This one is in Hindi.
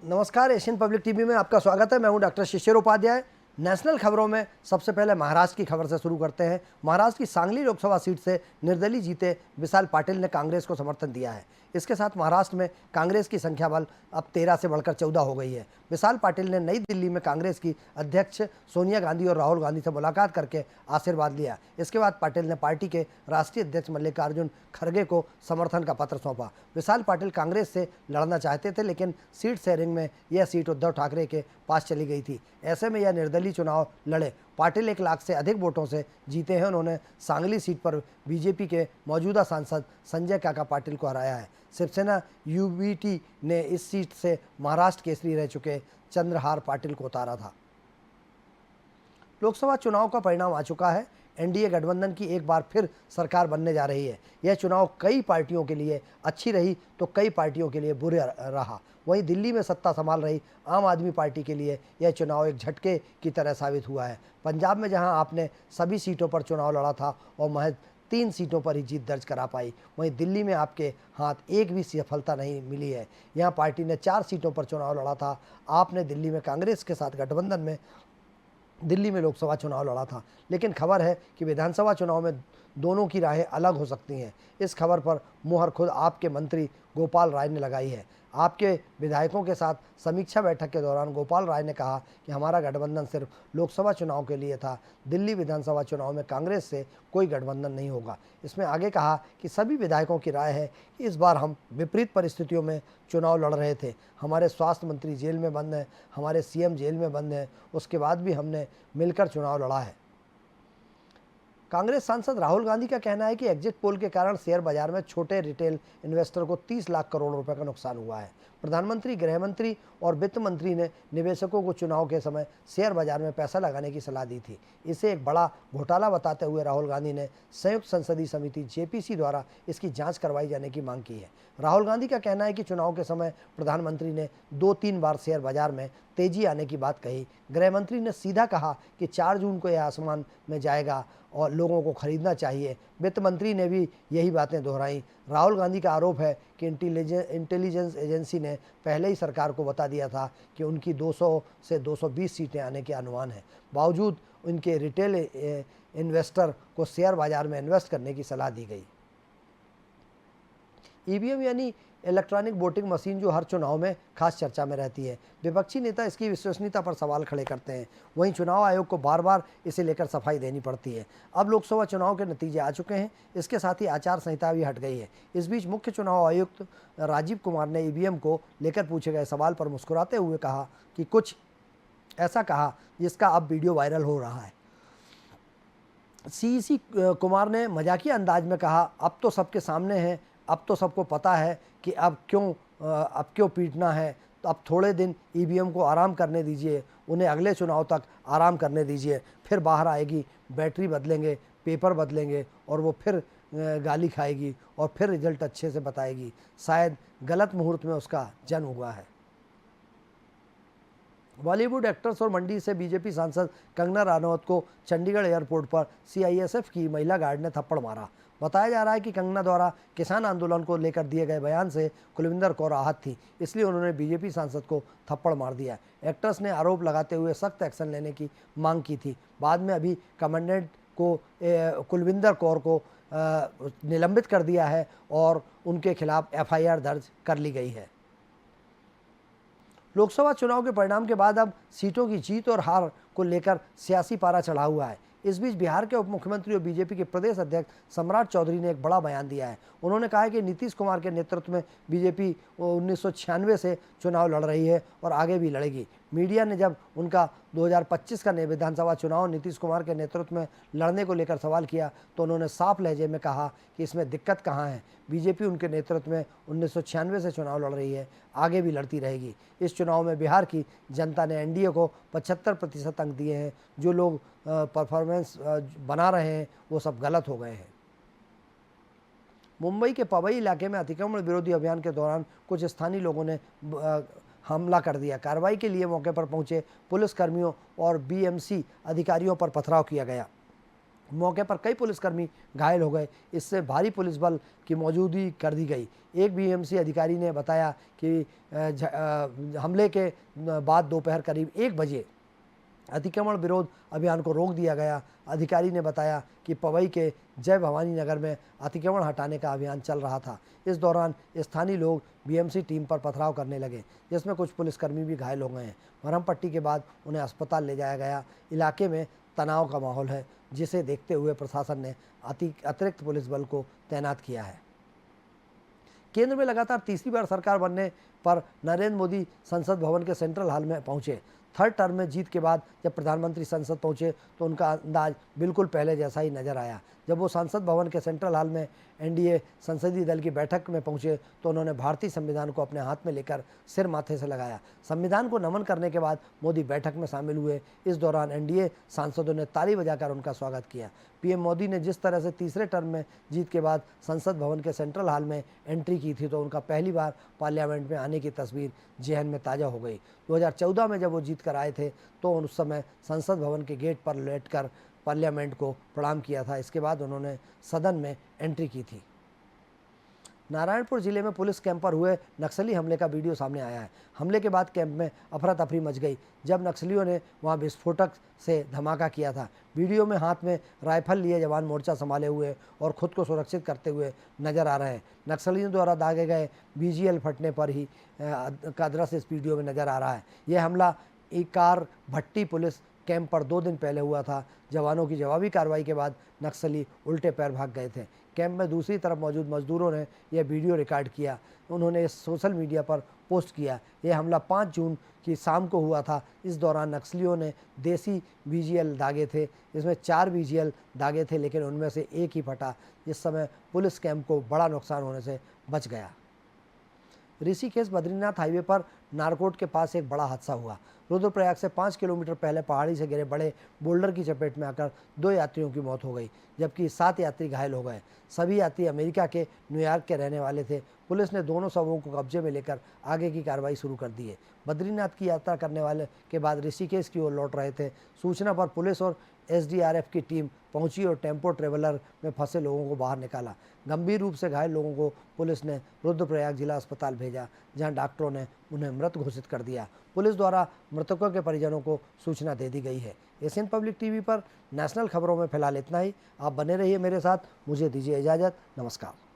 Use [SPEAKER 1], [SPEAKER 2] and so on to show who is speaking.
[SPEAKER 1] नमस्कार, एशियन पब्लिक टीवी में आपका स्वागत है। मैं हूं डॉक्टर शिशिर उपाध्याय। नेशनल खबरों में सबसे पहले महाराष्ट्र की खबर से शुरू करते हैं। महाराष्ट्र की सांगली लोकसभा सीट से निर्दलीय जीते विशाल पाटिल ने कांग्रेस को समर्थन दिया है। इसके साथ महाराष्ट्र में कांग्रेस की संख्या बल अब 13 से बढ़कर 14 हो गई है। विशाल पाटिल ने नई दिल्ली में कांग्रेस की अध्यक्ष सोनिया गांधी और राहुल गांधी से मुलाकात करके आशीर्वाद लिया। इसके बाद पाटिल ने पार्टी के राष्ट्रीय अध्यक्ष मल्लिकार्जुन खड़गे को समर्थन का पत्र सौंपा। विशाल पाटिल कांग्रेस से लड़ना चाहते थे, लेकिन सीट शेयरिंग में यह सीट उद्धव ठाकरे के पास चली गई थी। ऐसे में यह निर्दलीय चुनाव लड़े। पाटिल 1 लाख से अधिक वोटों से जीते हैं। उन्होंने सांगली सीट पर बीजेपी के मौजूदा सांसद संजय काका पाटिल को हराया है। शिवसेना यूबीटी ने इस सीट से महाराष्ट्र केसरी रह चुके चंद्रहार पाटिल को उतारा था। लोकसभा चुनाव का परिणाम आ चुका है। एनडीए गठबंधन की एक बार फिर सरकार बनने जा रही है। यह चुनाव कई पार्टियों के लिए अच्छी रही तो कई पार्टियों के लिए बुरा रहा। वहीं दिल्ली में सत्ता संभाल रही आम आदमी पार्टी के लिए यह चुनाव एक झटके की तरह साबित हुआ है। पंजाब में जहां आपने सभी सीटों पर चुनाव लड़ा था और महज 3 सीटों पर ही जीत दर्ज करा पाई, वहीं दिल्ली में आपके हाथ एक भी सफलता नहीं मिली है। यहाँ पार्टी ने 4 सीटों पर चुनाव लड़ा था। आपने दिल्ली में कांग्रेस के साथ गठबंधन में दिल्ली में लोकसभा चुनाव लड़ा था, लेकिन खबर है कि विधानसभा चुनाव में दोनों की राहें अलग हो सकती हैं। इस खबर पर मुहर खुद आपके मंत्री गोपाल राय ने लगाई है। आपके विधायकों के साथ समीक्षा बैठक के दौरान गोपाल राय ने कहा कि हमारा गठबंधन सिर्फ लोकसभा चुनाव के लिए था। दिल्ली विधानसभा चुनाव में कांग्रेस से कोई गठबंधन नहीं होगा। इसमें आगे कहा कि सभी विधायकों की राय है कि इस बार हम विपरीत परिस्थितियों में चुनाव लड़ रहे थे। हमारे स्वास्थ्य मंत्री जेल में बंद हैं, हमारे सीएम जेल में बंद हैं, उसके बाद भी हमने मिलकर चुनाव लड़ा है। कांग्रेस सांसद राहुल गांधी का कहना है कि एग्जिट पोल के कारण शेयर बाजार में छोटे रिटेल इन्वेस्टर को 30 लाख करोड़ रुपए का नुकसान हुआ है। प्रधानमंत्री, गृह मंत्री और वित्त मंत्री ने निवेशकों को चुनाव के समय शेयर बाजार में पैसा लगाने की सलाह दी थी। इसे एक बड़ा घोटाला बताते हुए राहुल गांधी ने संयुक्त संसदीय समिति जेपीसी द्वारा इसकी जांच करवाई जाने की मांग की है। राहुल गांधी का कहना है कि चुनाव के समय प्रधानमंत्री ने 2-3 बार शेयर बाजार में तेजी आने की बात कही। गृह मंत्री ने सीधा कहा कि 4 जून को यह आसमान में जाएगा और लोगों को खरीदना चाहिए। वित्त मंत्री ने भी यही बातें दोहराई। राहुल गांधी का आरोप है कि इंटेलिजेंस एजेंसी ने पहले ही सरकार को बता दिया था कि उनकी 200 से 220 सीटें आने के अनुमान है। बावजूद उनके रिटेल इन्वेस्टर को शेयर बाजार में इन्वेस्ट करने की सलाह दी गई। ईवीएम यानी इलेक्ट्रॉनिक वोटिंग मशीन जो हर चुनाव में खास चर्चा में रहती है। विपक्षी नेता इसकी विश्वसनीयता पर सवाल खड़े करते हैं। वहीं चुनाव आयोग को बार बार इसे लेकर सफाई देनी पड़ती है। अब लोकसभा चुनाव के नतीजे आ चुके हैं। इसके साथ ही आचार संहिता भी हट गई है। इस बीच मुख्य चुनाव आयुक्त राजीव कुमार ने ईवीएम को लेकर पूछे गए सवाल पर मुस्कुराते हुए कहा कि कुछ ऐसा कहा जिसका अब वीडियो वायरल हो रहा है। सीईसी कुमार ने मजाकिया अंदाज में कहा, अब तो सबके सामने है, अब तो सबको पता है कि अब क्यों पीटना है। तो अब थोड़े दिन ईवीएम को आराम करने दीजिए, उन्हें अगले चुनाव तक आराम करने दीजिए, फिर बाहर आएगी, बैटरी बदलेंगे, पेपर बदलेंगे और वो फिर गाली खाएगी और फिर रिजल्ट अच्छे से बताएगी। शायद गलत मुहूर्त में उसका जन्म हुआ है। बॉलीवुड एक्ट्रेस और मंडी से बीजेपी सांसद कंगना रनौत को चंडीगढ़ एयरपोर्ट पर सीआईएसएफ की महिला गार्ड ने थप्पड़ मारा। बताया जा रहा है कि कंगना द्वारा किसान आंदोलन को लेकर दिए गए बयान से कुलविंदर कौर आहत थी, इसलिए उन्होंने बीजेपी सांसद को थप्पड़ मार दिया। एक्ट्रेस ने आरोप लगाते हुए सख्त एक्शन लेने की मांग की थी। बाद में अभी कमांडेंट को कुलविंदर कौर को निलंबित कर दिया है और उनके खिलाफ एफआईआर दर्ज कर ली गई है। लोकसभा चुनाव के परिणाम के बाद अब सीटों की जीत और हार को लेकर सियासी पारा चढ़ा हुआ है। इस बीच बिहार के उप मुख्यमंत्री और बीजेपी के प्रदेश अध्यक्ष सम्राट चौधरी ने एक बड़ा बयान दिया है। उन्होंने कहा है कि नीतीश कुमार के नेतृत्व में बीजेपी 1996 से चुनाव लड़ रही है और आगे भी लड़ेगी। मीडिया ने जब उनका 2025 का विधानसभा चुनाव नीतीश कुमार के नेतृत्व में लड़ने को लेकर सवाल किया तो उन्होंने साफ लहजे में कहा कि इसमें दिक्कत कहाँ है। बीजेपी उनके नेतृत्व में 1996 से चुनाव लड़ रही है, आगे भी लड़ती रहेगी। इस चुनाव में बिहार की जनता ने एनडीए को 75% अंक दिए हैं। जो लोग परफॉर्मेंस बना रहे हैं वो सब गलत हो गए हैं। मुंबई के पवई इलाके में अतिक्रमण विरोधी अभियान के दौरान कुछ स्थानीय लोगों ने हमला कर दिया। कार्रवाई के लिए मौके पर पहुंचे पुलिसकर्मियों और बीएमसी अधिकारियों पर पथराव किया गया। मौके पर कई पुलिसकर्मी घायल हो गए। इससे भारी पुलिस बल की मौजूदगी कर दी गई। एक बीएमसी अधिकारी ने बताया कि हमले के बाद दोपहर करीब 1 बजे अतिक्रमण विरोध अभियान को रोक दिया गया। अधिकारी ने बताया कि पवई के जय भवानी नगर में अतिक्रमण हटाने का अभियान चल रहा था। इस दौरान स्थानीय लोग बीएमसी टीम पर पथराव करने लगे, जिसमें कुछ पुलिसकर्मी भी घायल हो गए हैं। मरहम पट्टी के बाद उन्हें अस्पताल ले जाया गया। इलाके में तनाव का माहौल है, जिसे देखते हुए प्रशासन ने अतिरिक्त पुलिस बल को तैनात किया है। केंद्र में लगातार तीसरी बार सरकार बनने पर नरेंद्र मोदी संसद भवन के सेंट्रल हॉल में पहुंचे। थर्ड टर्म में जीत के बाद जब प्रधानमंत्री संसद पहुंचे तो उनका अंदाज बिल्कुल पहले जैसा ही नजर आया। जब वो संसद भवन के सेंट्रल हॉल में एनडीए संसदीय दल की बैठक में पहुंचे तो उन्होंने भारतीय संविधान को अपने हाथ में लेकर सिर माथे से लगाया। संविधान को नमन करने के बाद मोदी बैठक में शामिल हुए। इस दौरान एनडीए सांसदों ने ताली बजाकर उनका स्वागत किया। पीएम मोदी ने जिस तरह से तीसरे टर्म में जीत के बाद संसद भवन के सेंट्रल हॉल में एंट्री की थी तो उनका पहली बार पार्लियामेंट में आने की तस्वीर जहन में ताज़ा हो गई। 2014 में जब वो जीत कर आए थे तो उस समय संसद भवन के गेट पर लेटकर पार्लियामेंट को प्रणाम किया था। इसके बाद उन्होंने सदन में एंट्री की थी। नारायणपुर जिले में पुलिस कैंप पर हुए नक्सली हमले का वीडियो सामने आया है। हमले के बाद कैंप में अफरा तफरी मच गई जब नक्सलियों ने वहां विस्फोटक से धमाका किया था। वीडियो में हाथ में राइफल लिए जवान मोर्चा संभाले हुए और खुद को सुरक्षित करते हुए नजर आ रहे हैं। नक्सलियों द्वारा दागे गए बीजीएल फटने पर ही का दृश्य इस वीडियो में नजर आ रहा है। यह हमला इकार भट्टी पुलिस कैंप पर 2 दिन पहले हुआ था। जवानों की जवाबी कार्रवाई के बाद नक्सली उल्टे पैर भाग गए थे। कैंप में दूसरी तरफ मौजूद मजदूरों ने यह वीडियो रिकॉर्ड किया। उन्होंने इस सोशल मीडिया पर पोस्ट किया। यह हमला 5 जून की शाम को हुआ था। इस दौरान नक्सलियों ने देसी बीजीएल दागे थे। इसमें 4 बीजीएल दागे थे, लेकिन उनमें से एक ही फटा। इस समय पुलिस कैंप को बड़ा नुकसान होने से बच गया। ऋषिकेश बद्रीनाथ हाईवे पर नारकोट के पास एक बड़ा हादसा हुआ। रुद्रप्रयाग से 5 किलोमीटर पहले पहाड़ी से गिरे बड़े बोल्डर की चपेट में आकर 2 यात्रियों की मौत हो गई, जबकि 7 यात्री घायल हो गए। सभी यात्री अमेरिका के न्यूयॉर्क के रहने वाले थे। पुलिस ने दोनों शवों को कब्जे में लेकर आगे की कार्रवाई शुरू कर दी है। बद्रीनाथ की यात्रा करने वाले के बाद ऋषिकेश की ओर लौट रहे थे। सूचना पर पुलिस और एसडीआरएफ की टीम पहुंची और टेम्पो ट्रेवलर में फंसे लोगों को बाहर निकाला। गंभीर रूप से घायल लोगों को पुलिस ने रुद्रप्रयाग जिला अस्पताल भेजा, जहां डॉक्टरों ने उन्हें मृत घोषित कर दिया। पुलिस द्वारा मृतकों के परिजनों को सूचना दे दी गई है। एशियन पब्लिक टीवी पर नेशनल खबरों में फिलहाल इतना ही। आप बने रहिए मेरे साथ। मुझे दीजिए इजाज़त। नमस्कार।